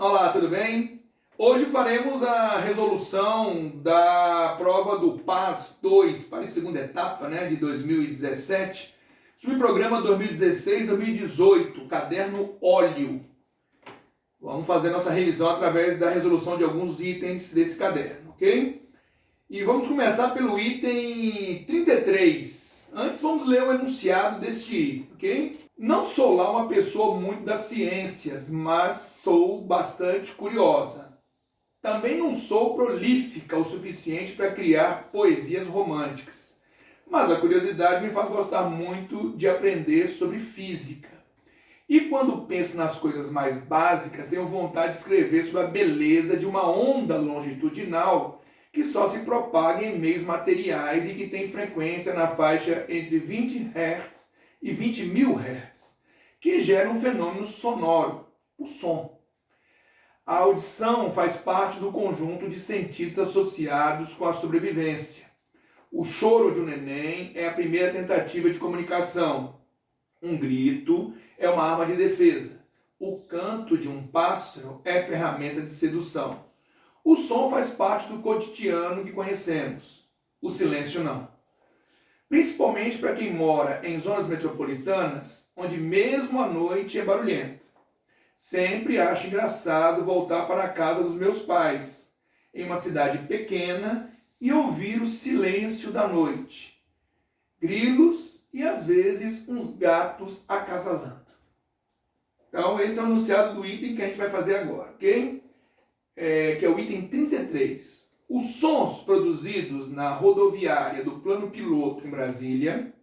Olá, tudo bem? Hoje faremos a resolução da prova do PAS 2, PAS segunda etapa, de 2017, subprograma 2016-2018, caderno óleo. Vamos fazer nossa revisão através da resolução de alguns itens desse caderno, ok? E vamos começar pelo item 33. Antes vamos ler o enunciado deste item, ok? Não sou lá uma pessoa muito das ciências, mas sou bastante curiosa. Também não sou prolífica o suficiente para criar poesias românticas, mas a curiosidade me faz gostar muito de aprender sobre física. E quando penso nas coisas mais básicas, tenho vontade de escrever sobre a beleza de uma onda longitudinal que só se propaga em meios materiais e que tem frequência na faixa entre 20 Hz e 20.000 Hz, que gera um fenômeno sonoro, o som. A audição faz parte do conjunto de sentidos associados com a sobrevivência. O choro de um neném é a primeira tentativa de comunicação. Um grito é uma arma de defesa. O canto de um pássaro é ferramenta de sedução. O som faz parte do cotidiano que conhecemos. O silêncio não. Principalmente para quem mora em zonas metropolitanas, onde mesmo à noite é barulhento. Sempre acho engraçado voltar para a casa dos meus pais, em uma cidade pequena, e ouvir o silêncio da noite. Grilos e, às vezes, uns gatos acasalando. Então, esse é o enunciado do item que a gente vai fazer agora, ok? Que é o item 33. Os sons produzidos na rodoviária do plano piloto em Brasília,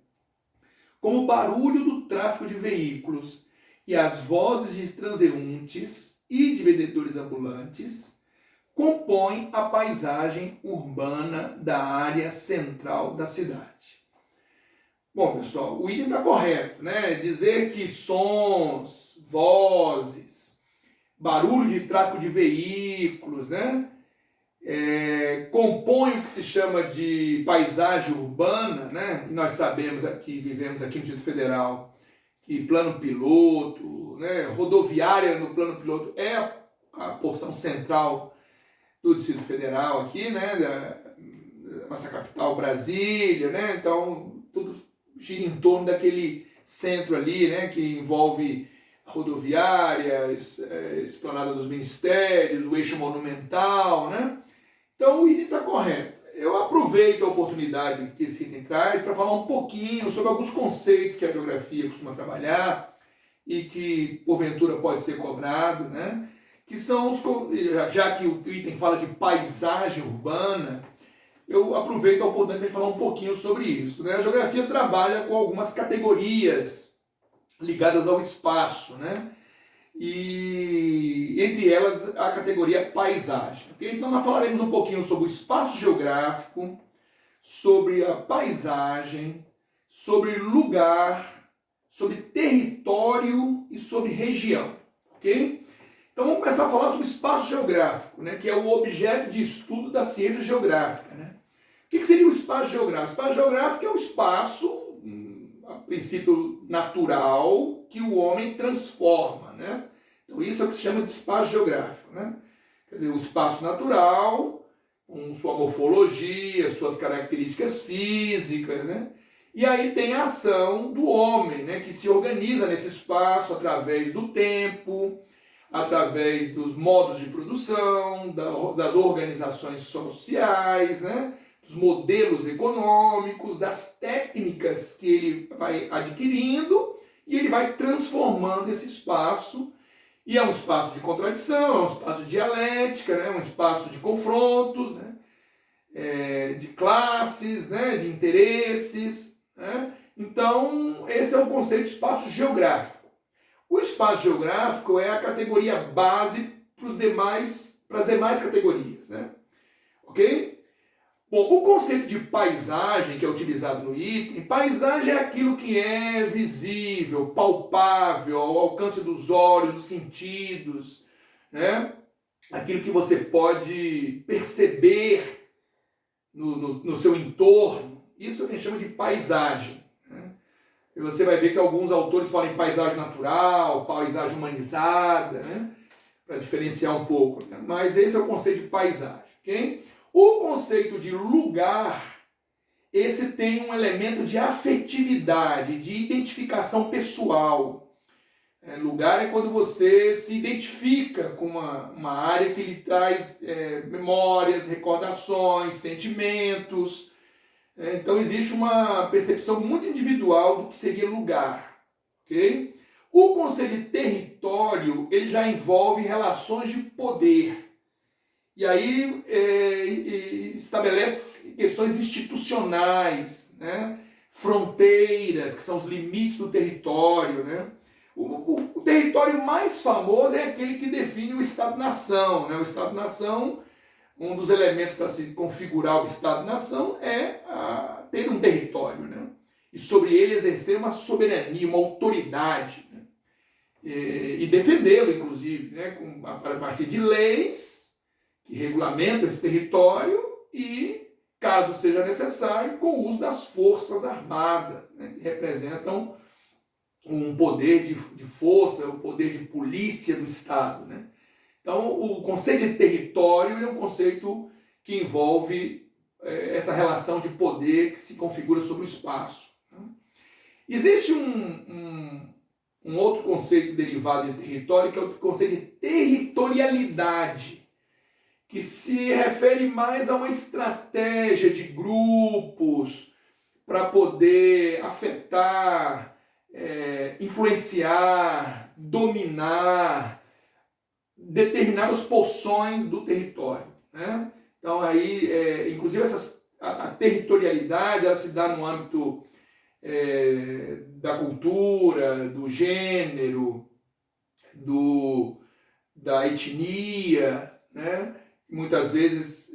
como o barulho do tráfego de veículos e as vozes de transeuntes e de vendedores ambulantes, compõem a paisagem urbana da área central da cidade. Bom, pessoal, o item está correto, Dizer que sons, vozes, barulho de tráfego de veículos, compõe o que se chama de paisagem urbana, E nós sabemos aqui, vivemos aqui no Distrito Federal, que plano piloto, rodoviária no plano piloto é a porção central do Distrito Federal aqui, da nossa capital, Brasília, Então, tudo gira em torno daquele centro ali, que envolve a rodoviária, esplanada dos ministérios, o eixo monumental, Então, o item está correto. Eu aproveito a oportunidade que esse item traz para falar um pouquinho sobre alguns conceitos que a geografia costuma trabalhar e que, porventura, pode ser cobrado, Que são os... Já que o item fala de paisagem urbana, eu aproveito a oportunidade para falar um pouquinho sobre isso. A geografia trabalha com algumas categorias ligadas ao espaço, E entre elas a categoria paisagem. Okay? Então nós falaremos um pouquinho sobre o espaço geográfico, sobre a paisagem, sobre lugar, sobre território e sobre região. Ok? Então vamos começar a falar sobre o espaço geográfico, que é o objeto de estudo da ciência geográfica. O que seria o espaço geográfico? O espaço geográfico é um espaço, a princípio natural, que o homem transforma, Então isso é o que se chama de espaço geográfico, Quer dizer, o espaço natural, com sua morfologia, suas características físicas, E aí tem a ação do homem, que se organiza nesse espaço através do tempo, através dos modos de produção, das organizações sociais, dos modelos econômicos, das técnicas que ele vai adquirindo, e ele vai transformando esse espaço, e é um espaço de contradição, é um espaço de dialética, um espaço de confrontos, de classes, de interesses. Então, esse é o conceito de espaço geográfico. O espaço geográfico é a categoria base para as demais categorias. Ok? Bom, o conceito de paisagem que é utilizado no item, paisagem é aquilo que é visível, palpável, ao alcance dos olhos, dos sentidos, Aquilo que você pode perceber no seu entorno. Isso é o que a gente chama de paisagem. E você vai ver que alguns autores falam em paisagem natural, paisagem humanizada, para diferenciar um pouco, né? Mas esse é o conceito de paisagem, ok? O conceito de lugar, esse tem um elemento de afetividade, de identificação pessoal. Lugar é quando você se identifica com uma área que lhe traz memórias, recordações, sentimentos. Então existe uma percepção muito individual do que seria lugar. Okay? O conceito de território ele já envolve relações de poder. E aí estabelece questões institucionais, né? Fronteiras, que são os limites do território, né? O território mais famoso é aquele que define o Estado-nação, né? O Estado-nação, um dos elementos para se configurar o Estado-nação é ter um território, né? E sobre ele exercer uma soberania, uma autoridade, né? E defendê-lo, inclusive, né? A partir de leis que regulamentam esse território e, caso seja necessário, com o uso das forças armadas, né? Que representam um poder de força, um poder de polícia do Estado, né? Então, o conceito de território é um conceito que envolve essa relação de poder que se configura sobre o espaço. Né? Existe um outro conceito derivado de território, que é o conceito de territorialidade, que se refere mais a uma estratégia de grupos para poder afetar, influenciar, dominar determinadas porções do território, né? Então aí, inclusive a territorialidade ela se dá no âmbito da cultura, do gênero, da etnia, né? Muitas vezes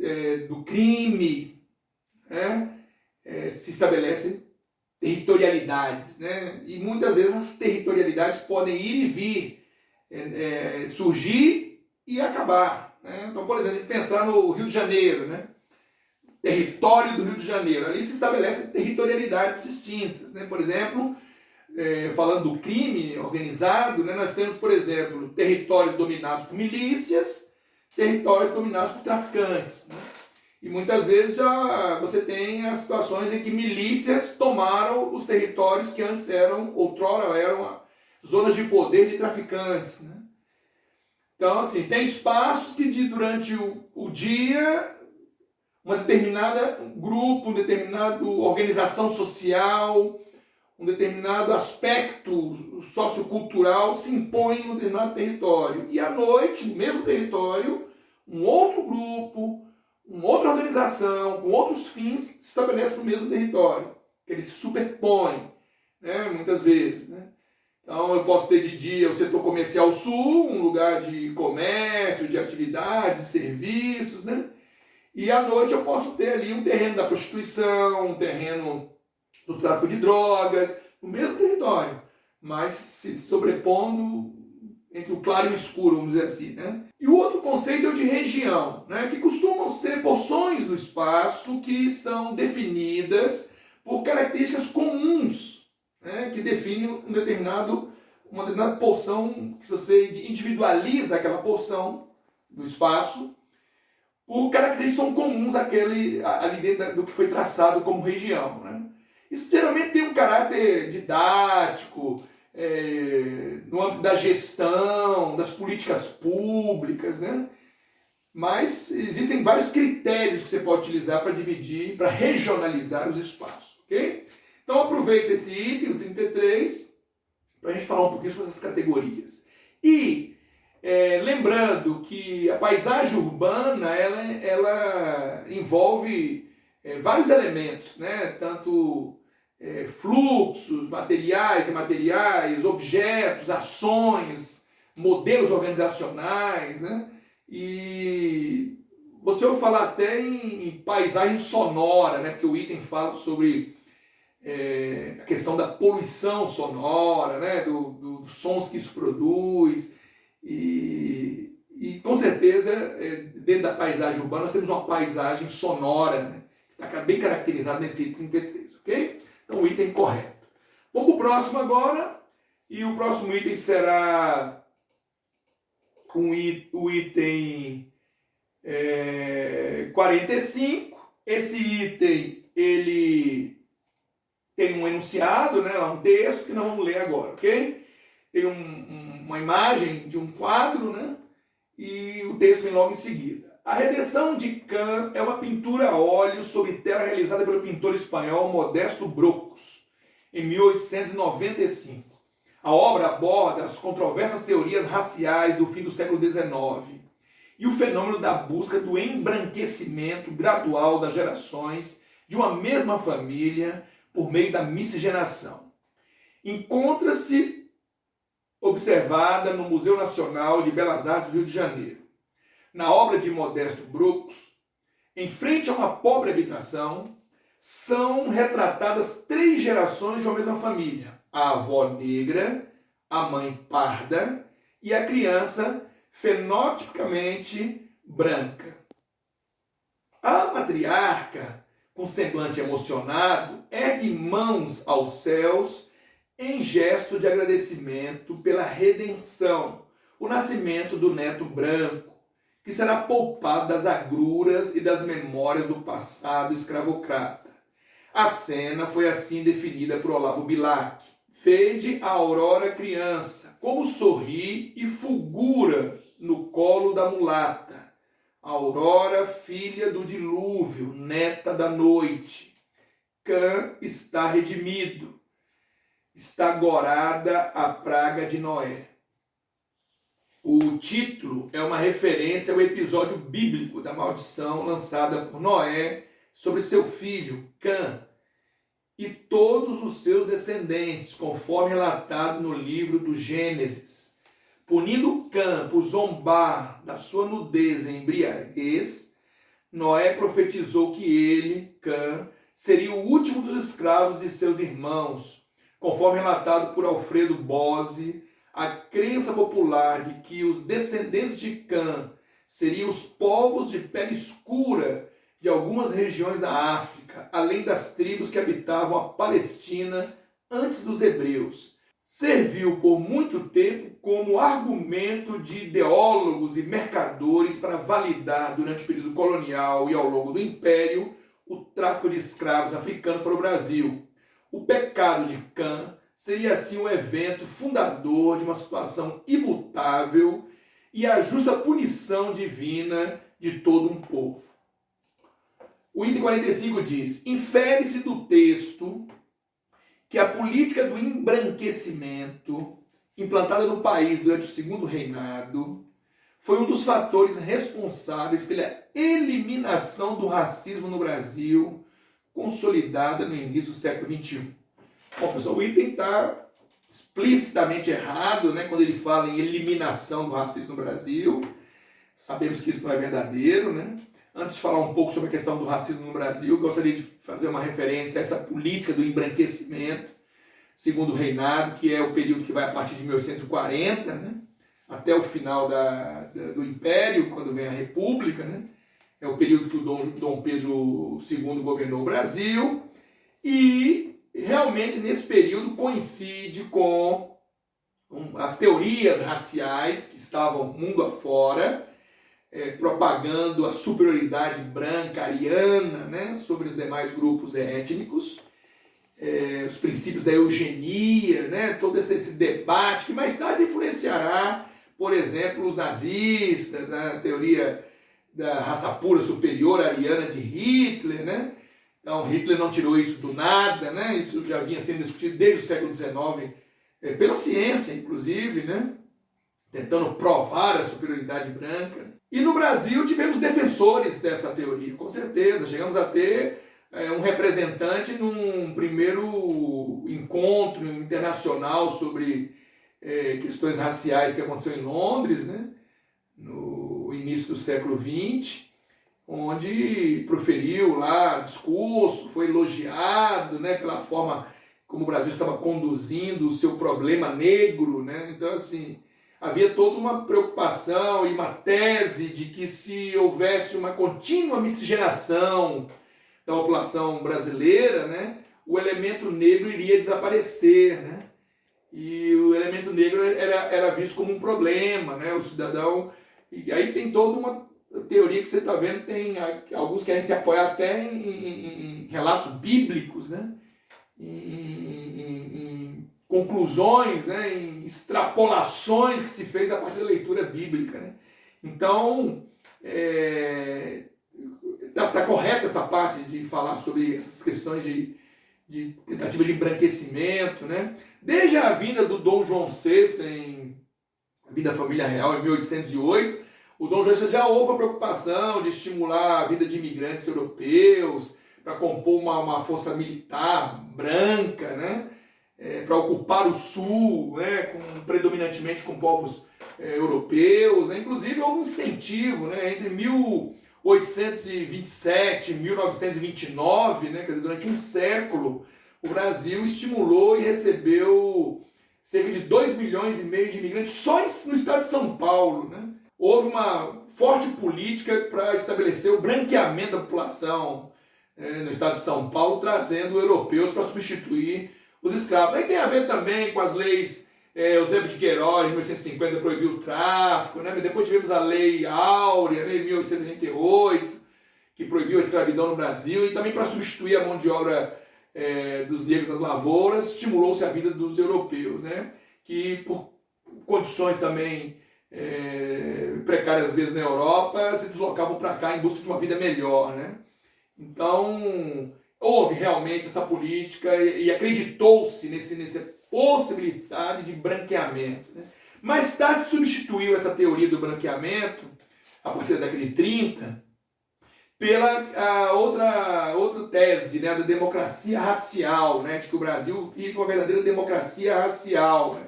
do crime, né? Se estabelecem territorialidades, né? E muitas vezes as territorialidades podem ir e vir, surgir e acabar, né? Então, por exemplo, a gente pensar no Rio de Janeiro, né? Território do Rio de Janeiro, ali se estabelecem territorialidades distintas, né? Por exemplo, falando do crime organizado, né? Nós temos, por exemplo, territórios dominados por milícias, territórios dominados por traficantes, né? E muitas vezes já você tem as situações em que milícias tomaram os territórios que antes outrora eram zonas de poder de traficantes, né? Então, assim, tem espaços que durante o dia, uma determinada grupo, uma determinada organização social, um determinado aspecto sociocultural se impõe num determinado território. E à noite, no mesmo território, um outro grupo, uma outra organização, com outros fins, se estabelece no mesmo território, que eles se superpõem, né, muitas vezes, né? Então eu posso ter de dia o setor comercial sul, um lugar de comércio, de atividades, serviços, né? E à noite eu posso ter ali um terreno da prostituição, um terreno do tráfico de drogas, no mesmo território, mas se sobrepondo entre o claro e o escuro, vamos dizer assim, né? E o outro conceito é o de região, né? Que costumam ser porções do espaço que são definidas por características comuns, né? Que definem uma determinada porção, que você individualiza aquela porção do espaço por características que são comuns ali dentro do que foi traçado como região, né? Isso geralmente tem um caráter didático, no âmbito da gestão, das políticas públicas, né? Mas existem vários critérios que você pode utilizar para dividir, para regionalizar os espaços, ok? Então aproveita esse item, o 33, para a gente falar um pouquinho sobre essas categorias. E lembrando que a paisagem urbana, ela envolve vários elementos, né? Tanto fluxos, materiais, imateriais, objetos, ações, modelos organizacionais, né? E você vai falar até em paisagem sonora, né? Porque o item fala sobre a questão da poluição sonora, né? Dos sons que isso produz. E com certeza, dentro da paisagem urbana, nós temos uma paisagem sonora, né? Que está bem caracterizada nesse item 33, ok? Então, o item correto. Vamos para o próximo agora. E o próximo item será o item 45. Esse item, ele tem um enunciado, né, lá um texto que nós vamos ler agora, ok? Tem uma imagem de um quadro, né, e o texto vem logo em seguida. A redenção de Can é uma pintura a óleo sobre tela realizada pelo pintor espanhol Modesto Brocos, em 1895. A obra aborda as controversas teorias raciais do fim do século XIX e o fenômeno da busca do embranquecimento gradual das gerações de uma mesma família por meio da miscigenação. Encontra-se observada no Museu Nacional de Belas Artes do Rio de Janeiro. Na obra de Modesto Brocos, em frente a uma pobre habitação, são retratadas 3 gerações de uma mesma família: a avó negra, a mãe parda e a criança fenotipicamente branca. A matriarca, com semblante emocionado, ergue mãos aos céus em gesto de agradecimento pela redenção, o nascimento do neto branco, que será poupado das agruras e das memórias do passado escravocrata. A cena foi assim definida por Olavo Bilac. Vede a aurora criança, como sorri e fulgura no colo da mulata. Aurora, filha do dilúvio, neta da noite. Cã está redimido. Está gorada a praga de Noé. O título é uma referência ao episódio bíblico da maldição lançada por Noé sobre seu filho, Cã, e todos os seus descendentes, conforme relatado no livro do Gênesis. Punindo Cã por zombar da sua nudez e embriaguez, Noé profetizou que ele, Cã, seria o último dos escravos de seus irmãos, conforme relatado por Alfredo Bose. A crença popular de que os descendentes de Cã seriam os povos de pele escura de algumas regiões da África, além das tribos que habitavam a Palestina antes dos hebreus, serviu por muito tempo como argumento de ideólogos e mercadores para validar, durante o período colonial e ao longo do Império, o tráfico de escravos africanos para o Brasil. O pecado de Cã seria assim um evento fundador de uma situação imutável e a justa punição divina de todo um povo. O item 45 diz: infere-se do texto que a política do embranquecimento, implantada no país durante o segundo reinado, foi um dos fatores responsáveis pela eliminação do racismo no Brasil, consolidada no início do século XXI. Bom, pessoal, o item está explicitamente errado, né, quando ele fala em eliminação do racismo no Brasil. Sabemos que isso não é verdadeiro, né? Antes de falar um pouco sobre a questão do racismo no Brasil, gostaria de fazer uma referência a essa política do embranquecimento, segundo o reinado, que é o período que vai a partir de 1840, né, até o final do Império, quando vem a República, né? É o período que o Dom Pedro II governou o Brasil, e realmente nesse período coincide com as teorias raciais que estavam mundo afora, propagando a superioridade branca ariana, né, sobre os demais grupos étnicos, os princípios da eugenia, né, todo esse debate que mais tarde influenciará, por exemplo, os nazistas, a teoria da raça pura superior ariana de Hitler, né? Então Hitler não tirou isso do nada, né? Isso já vinha sendo discutido desde o século XIX, pela ciência, inclusive, né? Tentando provar a superioridade branca. E no Brasil tivemos defensores dessa teoria, com certeza. Chegamos a ter um representante num primeiro encontro internacional sobre questões raciais que aconteceu em Londres, né, no início do século XX, onde proferiu lá discurso, foi elogiado, né, pela forma como o Brasil estava conduzindo o seu problema negro, né? Então, assim, havia toda uma preocupação e uma tese de que se houvesse uma contínua miscigenação da população brasileira, né, o elemento negro iria desaparecer, né? e o elemento negro era visto como um problema, né? O cidadão. E aí tem toda uma teoria que você está vendo, tem alguns querem se apoiar até em relatos bíblicos, né? Em conclusões, né? Em extrapolações que se fez a partir da leitura bíblica, né? Então, tá correta essa parte de falar sobre essas questões de tentativa de embranquecimento, né? Desde a vinda do Dom João VI em Vida da Família Real, em 1808, o Dom João VI já houve a preocupação de estimular a vida de imigrantes europeus para compor uma força militar branca, né? Para ocupar o sul, né? Predominantemente com povos europeus, né? Inclusive houve um incentivo, né? Entre 1827 e 1929, né? Quer dizer, durante um século, o Brasil estimulou e recebeu cerca de 2,5 milhões de imigrantes só no estado de São Paulo, né? Houve uma forte política para estabelecer o branqueamento da população no estado de São Paulo, trazendo europeus para substituir os escravos. Aí tem a ver também com as leis Eusébio de Queiroz, em 1850, proibiu o tráfico, né? Depois tivemos a Lei Áurea, né, em 1888, que proibiu a escravidão no Brasil, e também para substituir a mão de obra dos negros das lavouras, estimulou-se a vida dos europeus, né? Que por condições também precárias às vezes na Europa, se deslocavam para cá em busca de uma vida melhor, né? Então, houve realmente essa política e acreditou-se nessa possibilidade de branqueamento, né? Mais tarde substituiu essa teoria do branqueamento, a partir da década de 30, pela outra tese, né, da democracia racial, né, de que o Brasil vive uma verdadeira democracia racial, né?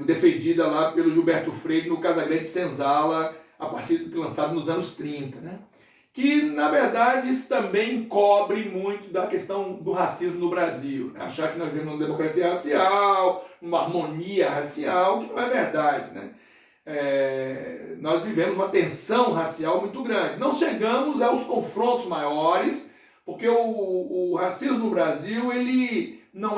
Defendida lá pelo Gilberto Freire no Casagrande Senzala, a partir lançado nos anos 30, né? Que, na verdade, isso também cobre muito da questão do racismo no Brasil, né? Achar que nós vivemos uma democracia racial, uma harmonia racial, que não é verdade, né? Nós vivemos uma tensão racial muito grande. Não chegamos aos confrontos maiores, porque o racismo no Brasil ele não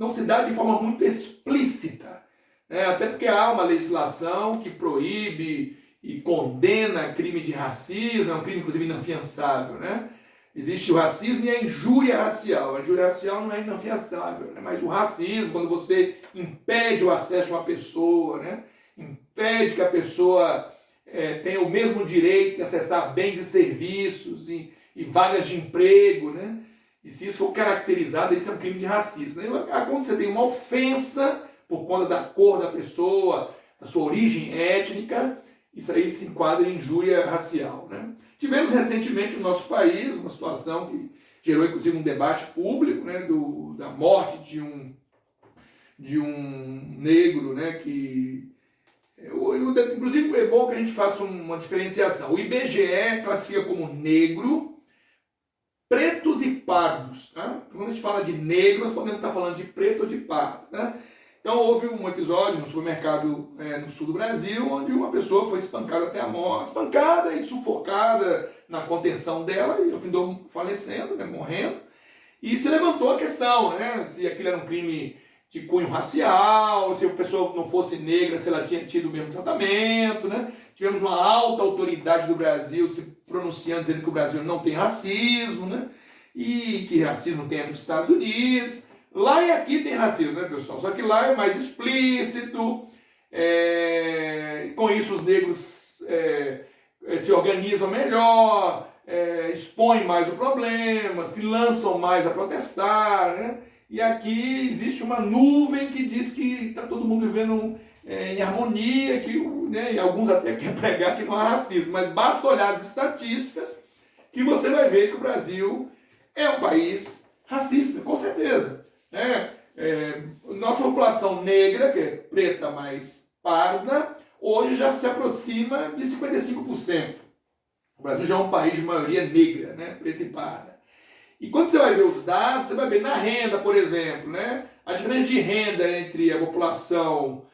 se dá de forma muito explícita, né? Até porque há uma legislação que proíbe e condena crime de racismo, é um crime inclusive inafiançável, né? Existe o racismo e a injúria racial. A injúria racial não é inafiançável, né? Mas o racismo, quando você impede o acesso de uma pessoa, né? Impede que a pessoa tenha o mesmo direito de acessar bens e serviços e vagas de emprego, né? E se isso for caracterizado, isso é um crime de racismo. Quando você tem uma ofensa por conta da cor da pessoa, da sua origem étnica, isso aí se enquadra em injúria racial, né? Tivemos recentemente no nosso país uma situação que gerou inclusive um debate público, né, da morte de um negro, né, que inclusive é bom que a gente faça uma diferenciação. O IBGE classifica como negro pretos e pardos, tá? Quando a gente fala de negro, nós podemos estar falando de preto ou de pardo, né? Então houve um episódio no supermercado no sul do Brasil, onde uma pessoa foi espancada até a morte, espancada e sufocada na contenção dela, e findou falecendo, né, morrendo. E se levantou a questão, né, se aquilo era um crime de cunho racial, se a pessoa não fosse negra, se ela tinha tido o mesmo tratamento, né? Tivemos uma alta autoridade do Brasil se pronunciando, dizendo que o Brasil não tem racismo, né? E que racismo tem nos Estados Unidos. Lá e aqui tem racismo, né, pessoal? Só que lá é mais explícito, com isso os negros se organizam melhor, expõem mais o problema, se lançam mais a protestar, né? E aqui existe uma nuvem que diz que está todo mundo vivendo em harmonia, né, e alguns até querem pregar que não há racismo, mas basta olhar as estatísticas que você vai ver que o Brasil é um país racista, com certeza. Nossa população negra, que é preta mais parda, hoje já se aproxima de 55%. O Brasil já é um país de maioria negra, né, preta e parda. E quando você vai ver os dados, você vai ver na renda, por exemplo, né, a diferença de renda entre a população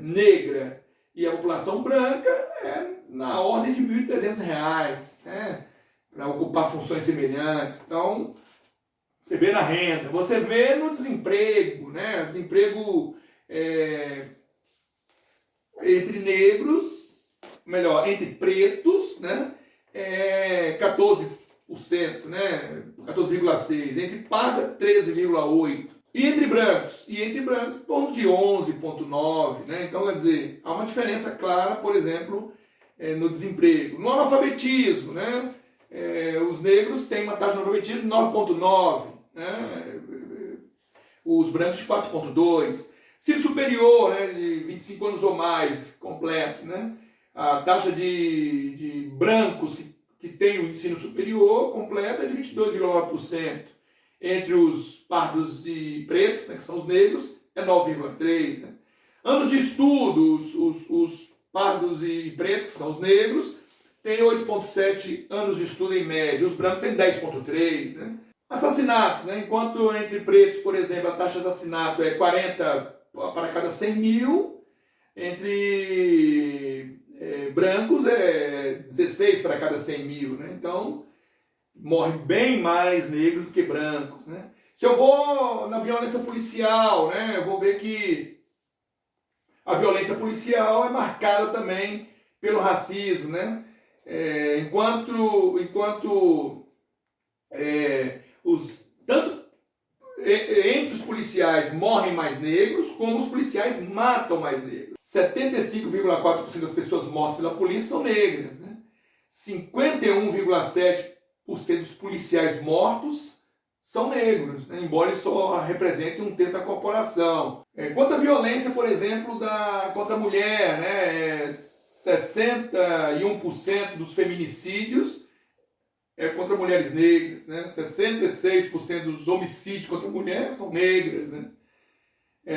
negra e a população branca é na ordem de R$ 1.300, né, para ocupar funções semelhantes. Então, você vê na renda, você vê no desemprego, né? Desemprego entre negros, melhor, entre pretos, né? 14%, né? 14,6%, entre pardos 13,8%. E entre brancos? E entre brancos, em torno de 11,9%, né? Então, quer dizer, há uma diferença clara, por exemplo, no desemprego. No analfabetismo, né? Os negros têm uma taxa de analfabetismo de 9,9%, né? Os brancos de 4,2%. Ensino superior, né, de 25 anos ou mais, completo, né? A taxa de brancos que têm o ensino superior completo é de 22,9%. Entre os pardos e pretos, né, que são os negros, é 9,3%. Né? Anos de estudo, os pardos e pretos, que são os negros, têm 8,7 anos de estudo em média. Os brancos têm 10,3%. Né? Assassinatos, né? Enquanto entre pretos, por exemplo, a taxa de assassinato é 40 para cada 100 mil, entre brancos é 16 para cada 100 mil. Né? Então, morre bem mais negros do que brancos. Né? Se eu vou na violência policial, né, eu vou ver que a violência policial é marcada também pelo racismo. Né? Enquanto tanto entre os policiais morrem mais negros, como os policiais matam mais negros. 75,4% das pessoas mortas pela polícia são negras. Né? 51,7% dos policiais mortos são negros, né? Embora eles só representem um terço da corporação. Quanto à violência, por exemplo, contra a mulher, né? 61% dos feminicídios contra mulheres negras, né? 66% dos homicídios contra mulheres são negras. Né?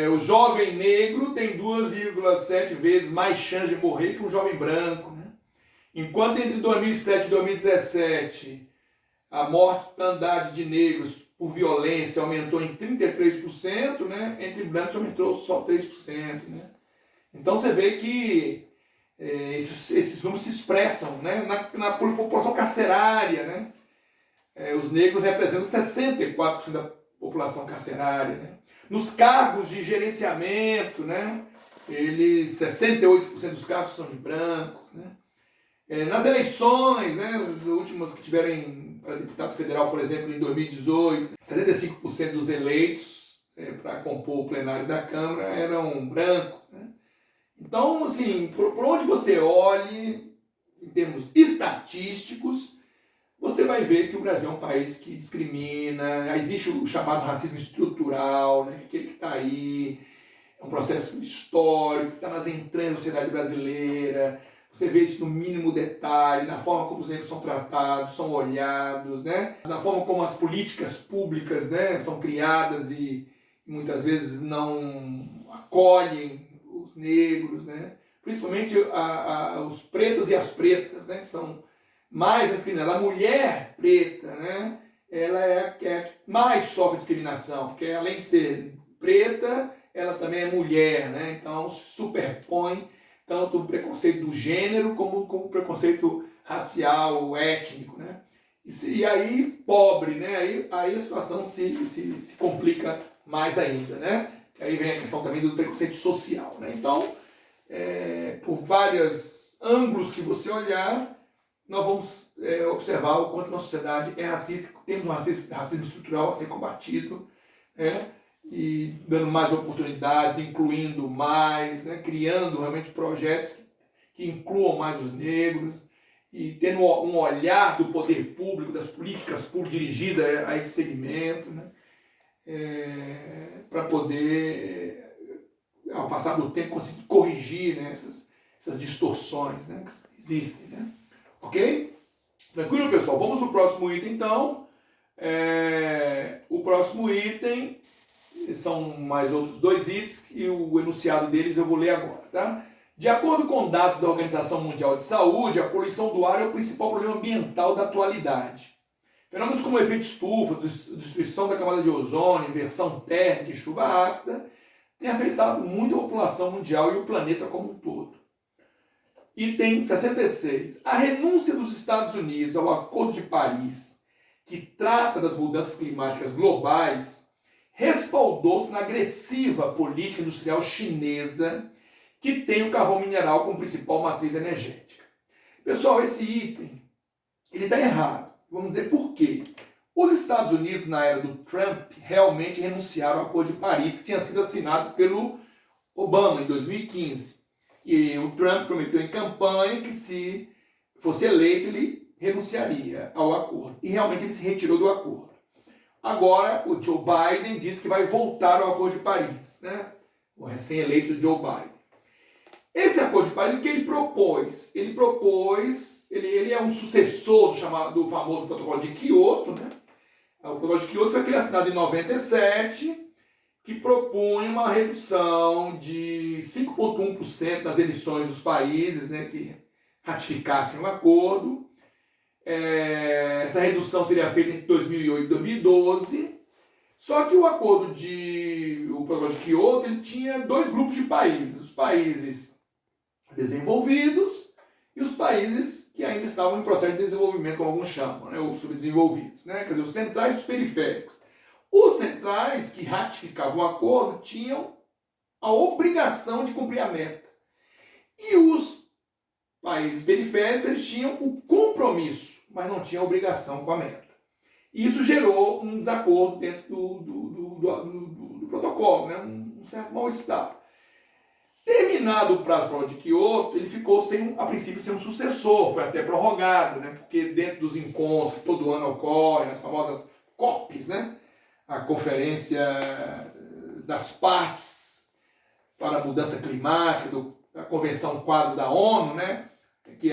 O jovem negro tem 2,7 vezes mais chance de morrer que um jovem branco. Né? Enquanto entre 2007 e 2017 a mortandade de negros por violência aumentou em 33%, né? Entre brancos aumentou só 3%. Né? Então você vê que esses números se expressam, né, na população carcerária. Né? Os negros representam 64% da população carcerária. Né? Nos cargos de gerenciamento, né, 68% dos cargos são de brancos. Né? Nas eleições, né, as últimas que tiveram para deputado federal, por exemplo, em 2018, 75% dos eleitos para compor o plenário da Câmara eram brancos. Né? Então, assim, por onde você olhe, em termos estatísticos, você vai ver que o Brasil é um país que discrimina, existe o chamado racismo estrutural, né? Aquele que está aí, é um processo histórico, que está nas entranhas da sociedade brasileira. Você vê isso no mínimo detalhe, na forma como os negros são tratados, são olhados, né? Na forma como as políticas públicas, né, são criadas e muitas vezes não acolhem os negros, né? Principalmente os pretos e as pretas, né? Que são mais discriminadas. A mulher preta, né? Ela é a que mais sofre discriminação, porque além de ser preta, ela também é mulher, né? Então se superpõe tanto o preconceito do gênero como o preconceito racial, étnico, né? E aí, pobre, né? Aí a situação se complica mais ainda, né? Aí vem a questão também do preconceito social, né? Então, por vários ângulos que você olhar, nós vamos observar o quanto nossa sociedade é racista, temos um racismo estrutural a ser combatido, né? E dando mais oportunidades, incluindo mais, né? Criando realmente projetos que incluam mais os negros e tendo um olhar do poder público, das políticas públicas dirigidas a esse segmento, né? Para poder, ao passar do tempo, conseguir corrigir, né, essas distorções, né, que existem. Né? Ok? Tranquilo, pessoal? Vamos para o próximo item, então. O próximo item são mais outros dois itens e o enunciado deles eu vou ler agora. Tá? De acordo com dados da Organização Mundial de Saúde, a poluição do ar é o principal problema ambiental da atualidade. Fenômenos como o efeito estufa, destruição da camada de ozônio, inversão térmica e chuva ácida têm afetado muito a população mundial e o planeta como um todo. Item 66. A renúncia dos Estados Unidos ao Acordo de Paris, que trata das mudanças climáticas globais, respaldou-se na agressiva política industrial chinesa, que tem o carvão mineral como principal matriz energética. Pessoal, esse item ele está errado. Vamos dizer por quê. Os Estados Unidos, na era do Trump, realmente renunciaram ao Acordo de Paris, que tinha sido assinado pelo Obama em 2015. E o Trump prometeu em campanha que, se fosse eleito, ele renunciaria ao acordo. E realmente ele se retirou do acordo. Agora, o Joe Biden diz que vai voltar ao Acordo de Paris, né? O recém-eleito Joe Biden. Esse Acordo de Paris, o que ele propôs? Ele é um sucessor do famoso Protocolo de Kyoto, né? O Protocolo de Kyoto foi assinado em 97, que propõe uma redução de 5,1% das emissões dos países, né, que ratificassem o acordo. Essa redução seria feita entre 2008 e 2012. Só que o Protocolo de Kyoto, ele tinha dois grupos de países: os países desenvolvidos e os países que ainda estavam em processo de desenvolvimento, como alguns chamam, né, os subdesenvolvidos, né, quer dizer, os centrais e os periféricos. Os centrais que ratificavam o acordo tinham a obrigação de cumprir a meta. E os países periféricos, eles tinham o compromisso, mas não tinham a obrigação com a meta. E isso gerou um desacordo dentro do protocolo, né, um certo mal-estar. Terminado o prazo para o de Kyoto, ele ficou, a princípio, sem um sucessor, foi até prorrogado, né, porque dentro dos encontros que todo ano ocorrem, as famosas COPs, né, a Conferência das Partes para a Mudança Climática, a Convenção Quadro da ONU, né, que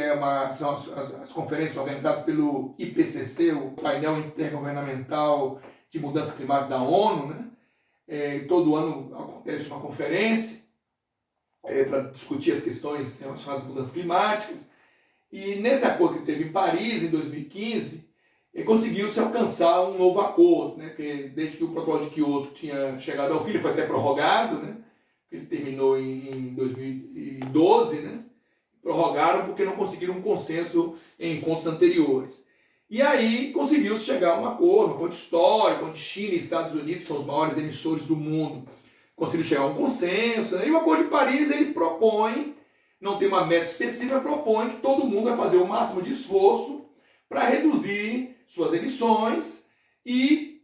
são as conferências organizadas pelo IPCC, o Painel Intergovernamental de Mudança Climática da ONU, né, todo ano acontece uma conferência para discutir as questões relacionadas às mudanças climáticas. E nesse acordo que teve em Paris, em 2015, conseguiu-se alcançar um novo acordo, né? Porque desde que o Protocolo de Kyoto tinha chegado ao fim, ele foi até prorrogado, né? Ele terminou em 2012, né? Prorrogaram porque não conseguiram um consenso em encontros anteriores. E aí conseguiu-se chegar a um acordo histórico, onde China e Estados Unidos são os maiores emissores do mundo. Conseguiu chegar a um consenso, né? E o Acordo de Paris, ele propõe, não tem uma meta específica, propõe que todo mundo vai fazer o máximo de esforço para reduzir suas emissões e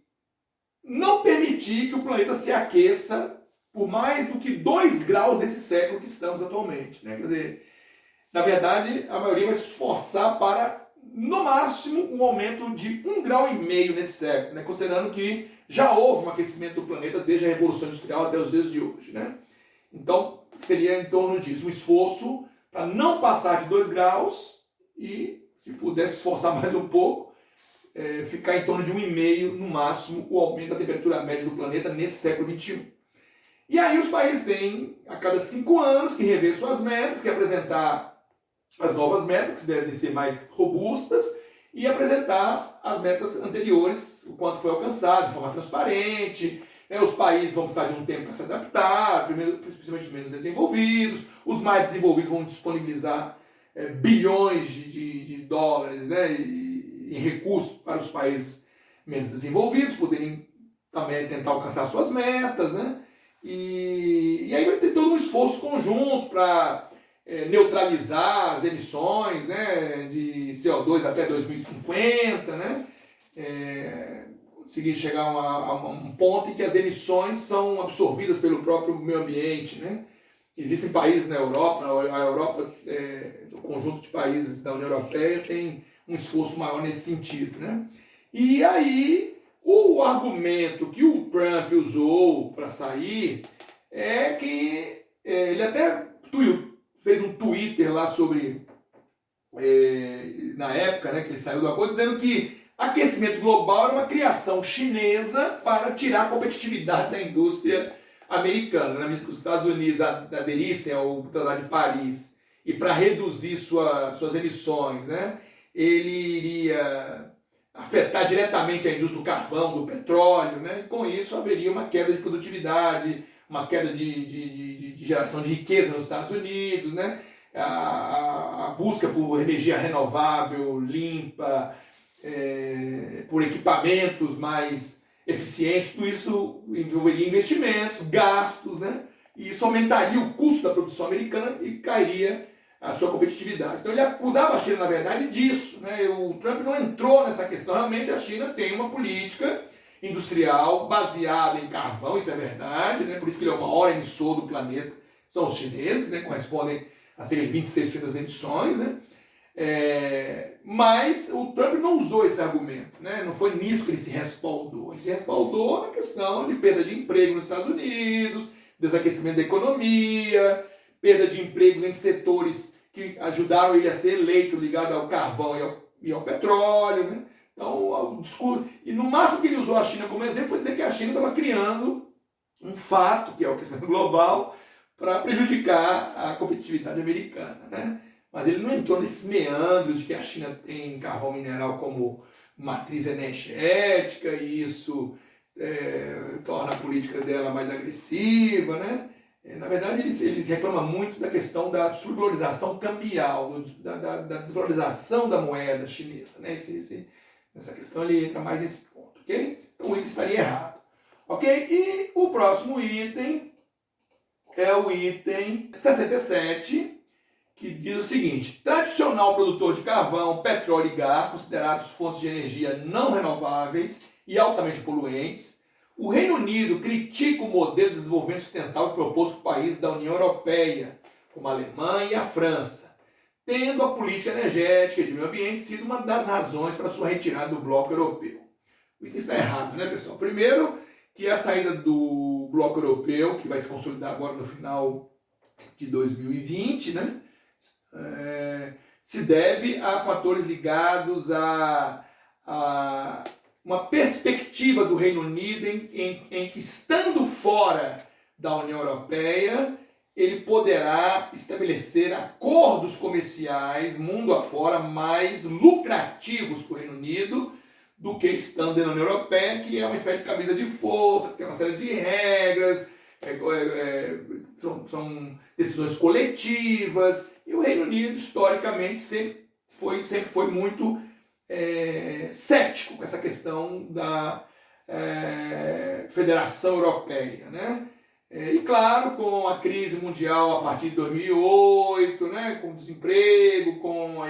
não permitir que o planeta se aqueça por mais do que 2 graus nesse século que estamos atualmente, né? Quer dizer, na verdade, a maioria vai se esforçar para, no máximo, um aumento de 1,5 grau nesse século, né? Considerando que já houve um aquecimento do planeta desde a Revolução Industrial até os dias de hoje, né? Então, seria em torno disso, um esforço para não passar de 2 graus e, se pudesse esforçar mais um pouco, ficar em torno de 1,5 no máximo o aumento da temperatura média do planeta nesse século XXI. E aí os países têm, a cada 5 anos, que rever suas metas, que apresentar as novas metas, que devem ser mais robustas, e apresentar as metas anteriores, o quanto foi alcançado, de forma transparente. Né? Os países vão precisar de um tempo para se adaptar, principalmente os menos desenvolvidos. Os mais desenvolvidos vão disponibilizar bilhões de dólares, né, em recursos para os países menos desenvolvidos poderem também tentar alcançar suas metas, né? E aí vai ter todo um esforço conjunto para neutralizar as emissões, né, de CO2 até 2050, né? Conseguir chegar a um ponto em que as emissões são absorvidas pelo próprio meio ambiente, né? Existem países na Europa, o conjunto de países da União Europeia tem um esforço maior nesse sentido, né? E aí, o argumento que o Trump usou para sair é que ele até fez um Twitter lá sobre, na época, né, que ele saiu do acordo, dizendo que aquecimento global era uma criação chinesa para tirar a competitividade da indústria americana, na medida que os Estados Unidos aderissem ao Tratado de Paris e para reduzir suas emissões, né, ele iria afetar diretamente a indústria do carvão, do petróleo, né, e com isso haveria uma queda de produtividade, uma queda de geração de riqueza nos Estados Unidos, né, a busca por energia renovável, limpa, por equipamentos mais eficientes, tudo isso envolveria investimentos, gastos, né? E isso aumentaria o custo da produção americana e cairia a sua competitividade. Então ele acusava a China, na verdade, disso, né? O Trump não entrou nessa questão. Realmente a China tem uma política industrial baseada em carvão, isso é verdade, né? Por isso que ele é o maior emissor do planeta, são os chineses, né? Correspondem a cerca de 26% das emissões, né? Mas o Trump não usou esse argumento, né? Não foi nisso que ele se respaldou. Ele se respaldou na questão de perda de emprego nos Estados Unidos, desaquecimento da economia, perda de empregos em setores que ajudaram ele a ser eleito ligado ao carvão e ao petróleo, né? Então, o discurso, e no máximo que ele usou a China como exemplo foi dizer que a China estava criando um fato, que é o aquecimento global, para prejudicar a competitividade americana, né? Mas ele não entrou nesses meandros de que a China tem carvão mineral como matriz energética e isso torna a política dela mais agressiva, né? Na verdade, eles reclamam muito da questão da subvalorização cambial, da desvalorização da moeda chinesa, né? Nessa questão ele entra mais nesse ponto, ok? Então ele estaria errado, ok? E o próximo item é o item 67, que diz o seguinte: tradicional produtor de carvão, petróleo e gás, considerados fontes de energia não renováveis e altamente poluentes, o Reino Unido critica o modelo de desenvolvimento sustentável proposto por países da União Europeia, como a Alemanha e a França, tendo a política energética e de meio ambiente sido uma das razões para sua retirada do bloco europeu. O item está errado, né, pessoal? Primeiro, que a saída do bloco europeu, que vai se consolidar agora no final de 2020, né, se deve a fatores ligados a uma perspectiva do Reino Unido em que, estando fora da União Europeia, ele poderá estabelecer acordos comerciais mundo afora mais lucrativos para o Reino Unido do que estando na União Europeia, que é uma espécie de camisa de força, que tem uma série de regras, são decisões coletivas, e o Reino Unido, historicamente, sempre foi muito cético com essa questão da Federação Europeia, né? E claro, com a crise mundial a partir de 2008, né, com o desemprego, com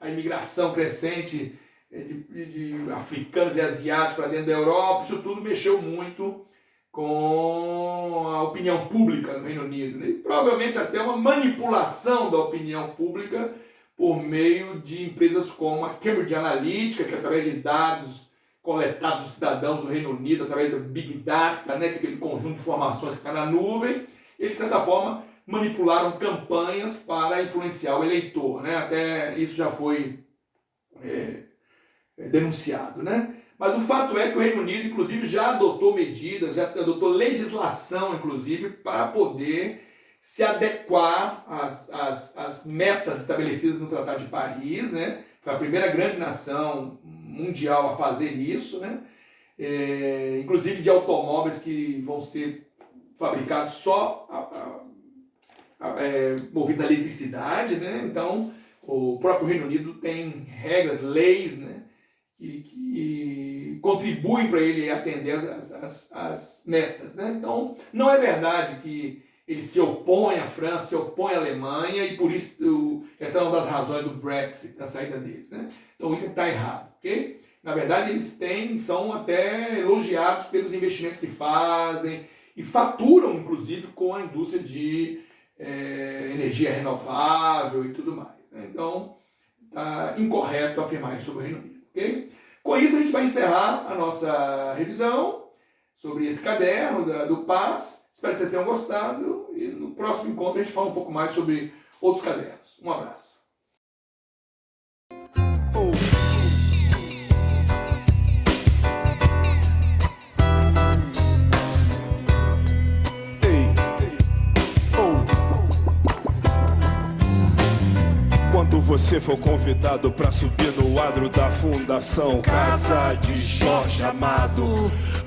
a imigração crescente de africanos e asiáticos para dentro da Europa, isso tudo mexeu muito com a opinião pública no Reino Unido, né? E provavelmente até uma manipulação da opinião pública por meio de empresas como a Cambridge Analytica, que através de dados coletados dos cidadãos do Reino Unido, através do Big Data, né, que é aquele conjunto de informações que está na nuvem, eles, de certa forma, manipularam campanhas para influenciar o eleitor, né? Até isso já foi denunciado, né? Mas o fato é que o Reino Unido, inclusive, já adotou medidas, já adotou legislação, inclusive, para poder se adequar às metas estabelecidas no Tratado de Paris, né? Foi a primeira grande nação mundial a fazer isso, né? Inclusive de automóveis que vão ser fabricados só movidos a eletricidade, né? Então, o próprio Reino Unido tem regras, leis, né, que contribuem para ele atender as metas, né? Então, não é verdade que ele se opõe à França, se opõe à Alemanha, e por isso essa é uma das razões do Brexit, da saída deles, né? Então o item está errado, ok? Na verdade, eles são até elogiados pelos investimentos que fazem e faturam, inclusive, com a indústria de energia renovável e tudo mais, né? Então, está incorreto afirmar isso sobre o Reino Unido, ok? Com isso, a gente vai encerrar a nossa revisão sobre esse caderno do PAS. Espero que vocês tenham gostado e no próximo encontro a gente fala um pouco mais sobre outros cadernos. Um abraço. Quando você for convidado pra subir no adro da Fundação Casa de Jorge Amado,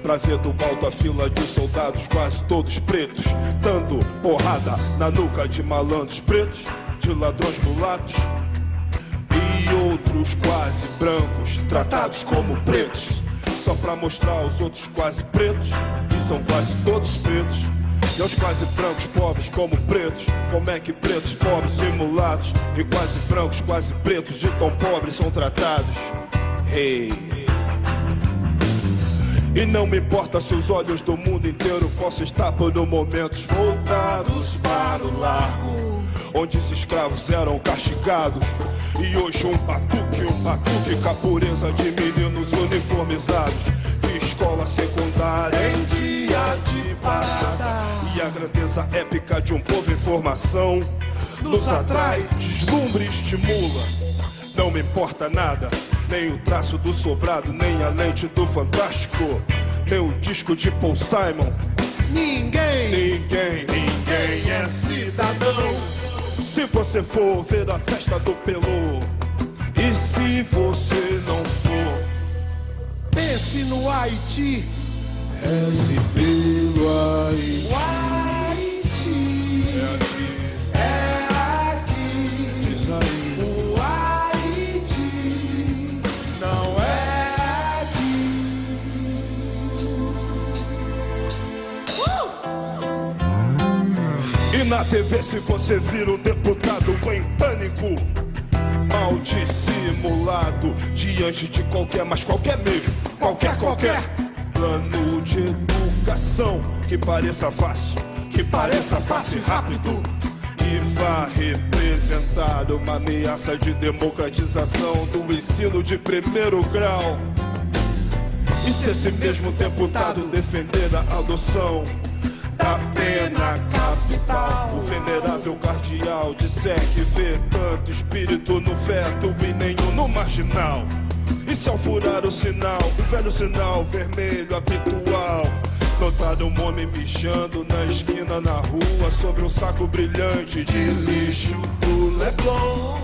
pra ver do alto a fila de soldados quase todos pretos, dando porrada na nuca de malandros pretos, de ladrões mulatos e outros os quase brancos, tratados como pretos, só pra mostrar aos outros quase pretos, e são quase todos pretos. E aos quase brancos pobres como pretos, como é que pretos pobres e mulatos e quase brancos, quase pretos de tão pobres são tratados? Hey. E não me importa se os olhos do mundo inteiro possam estar por momentos voltados para o largo, onde os escravos eram castigados. E hoje um batuque com a pureza de meninos uniformizados de escola secundária em dia de parada. E a grandeza épica de um povo em formação nos atrai, deslumbra e estimula. Não me importa nada, nem o traço do sobrado, nem a lente do fantástico, nem o disco de Paul Simon. Ninguém é cidadão se você for ver a festa do Pelô. E se você não for, pense no Haiti. reze pelo Haiti. O Haiti É é aqui. aqui, diz aí. O Haiti não é aqui. E na TV se você vira um deputado em pânico, mal dissimulado, diante de qualquer, mas qualquer mesmo, qualquer plano de educação que pareça fácil e rápido, e vá representar uma ameaça de democratização do ensino de primeiro grau. E se esse mesmo deputado defender a adoção da pena capital, o venerável cardeal disser que vê tanto espírito no feto e nenhum no marginal. E se ao furar o sinal, o velho sinal vermelho habitual, notar um homem mijando na esquina, na rua, sobre um saco brilhante de lixo do Leblon.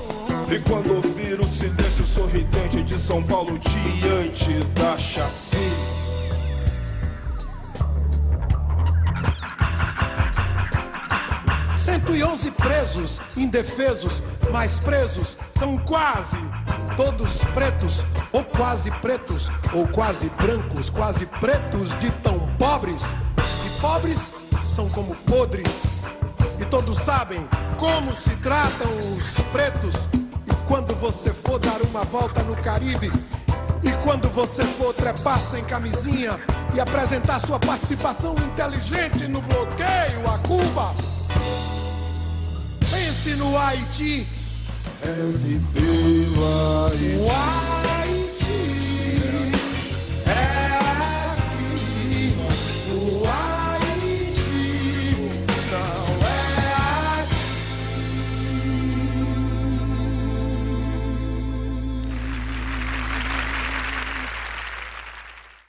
E quando ouvir o silêncio sorridente de São Paulo diante da chacina, 111 presos, indefesos, mas presos são quase todos pretos, ou quase pretos, ou quase brancos, quase pretos de tão pobres. E pobres são como podres. E todos sabem como se tratam os pretos. E quando você for dar uma volta no Caribe, e quando você for trepar sem camisinha e apresentar sua participação inteligente no bloqueio a Cuba, pense no Haiti. reze pelo Haiti.